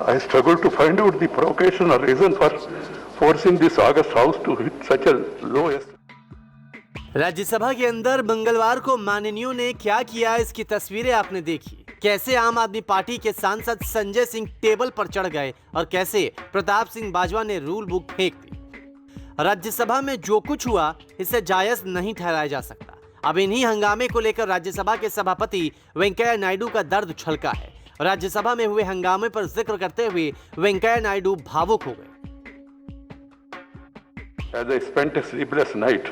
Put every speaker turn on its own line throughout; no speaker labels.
I struggle to find out the provocation or reason for forcing this August House to hit such a lowest.
Rajya Sabha के अंदर मंगलवार को माननीयों ने क्या किया, इसकी तस्वीरें आपने देखी। कैसे आम आदमी पार्टी के सांसद संजय सिंह टेबल पर चढ़ गए और कैसे प्रताप सिंह बाजवा ने रूल बुक फेंक दी। राज्यसभा में जो कुछ हुआ इसे जायज नहीं ठहराया जा सकता। अब इन्हीं हंगामे को लेकर राज्यसभा के सभापति वेंकैया नायडू का दर्द छलका है। राज्यसभा में हुए हंगामे पर जिक्र करते हुए वेंकैया नायडू भावुक हो गए।
As I spent a sleepless night,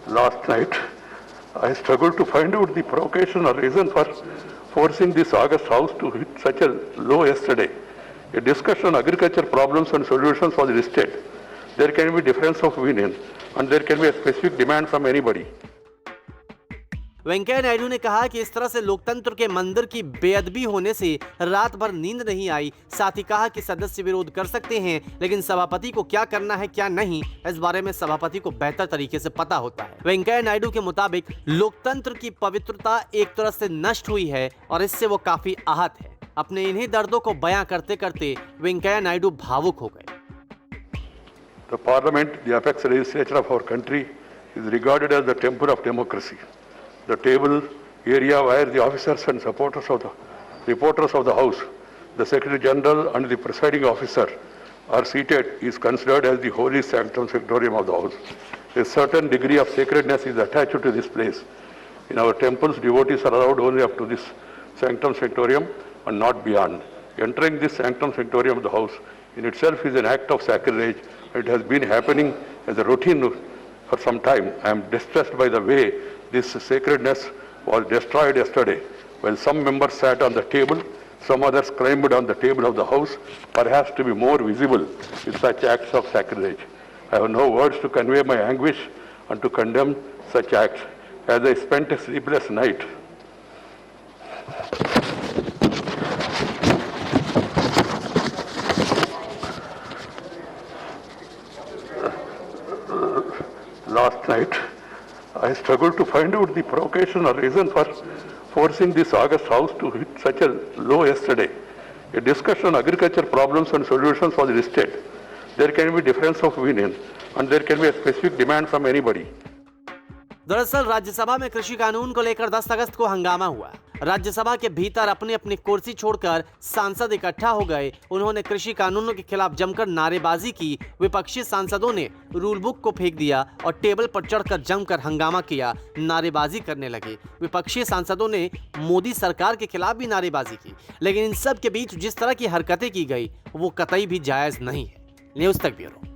last night, I struggled to find out the provocation or reason for forcing this August House to hit such a low yesterday. A discussion on agriculture problems and solutions was listed. There can be difference of opinion and there can be a specific demand from anybody.
Venkaiah Naidu ने कहा कि इस तरह से लोकतंत्र के मंदिर की बेअदबी होने से रात भर नींद नहीं आई। साथ ही कहा कि सदस्य विरोध कर सकते हैं, लेकिन सभापति को क्या करना है क्या नहीं, इस बारे में सभापति को बेहतर तरीके से पता होता है। वेंकैया नायडू के मुताबिक लोकतंत्र की पवित्रता एक तरह से नष्ट हुई है और इससे वो काफी आहत है। अपने इन्हीं दर्दों को बयां करते करते वेंकैया नायडू भावुक हो गए।
The parliament, the apex legislature of our country, is regarded as the temple of democracy. The table area where the officers and reporters of the House, the Secretary General and the presiding officer are seated is considered as the holy sanctum sanctorium of the House. A certain degree of sacredness is attached to this place. In our temples, devotees are allowed only up to this sanctum sanctorium and not beyond. Entering this sanctum sanctorium of the House in itself is an act of sacrilege. It has been happening as a routine for some time. I am distressed by the way this sacredness was destroyed yesterday. While some members sat on the table, some others climbed on the table of the House, perhaps to be more visible with such acts of sacrilege. I have no words to convey my anguish and to condemn such acts. As I spent a sleepless night, last night, I struggled to find out the provocation or reason for forcing this August House to hit such a low yesterday. A discussion on agriculture problems and solutions was listed. There can be difference of opinion and there can be a specific demand from anybody.
दरअसल राज्यसभा में कृषि कानून को लेकर 10 अगस्त को हंगामा हुआ। राज्यसभा के भीतर अपनी अपनी कुर्सी छोड़कर सांसद इकट्ठा हो गए। उन्होंने कृषि कानूनों के खिलाफ जमकर नारेबाजी की। विपक्षी सांसदों ने रूल बुक को फेंक दिया और टेबल पर चढ़कर जमकर हंगामा किया, नारेबाजी करने लगे। विपक्षी सांसदों ने मोदी सरकार के खिलाफ भी नारेबाजी की, लेकिन इन सब के बीच जिस तरह की हरकतें की गई वो कतई भी जायज नहीं है। न्यूज़ तक ब्यूरो।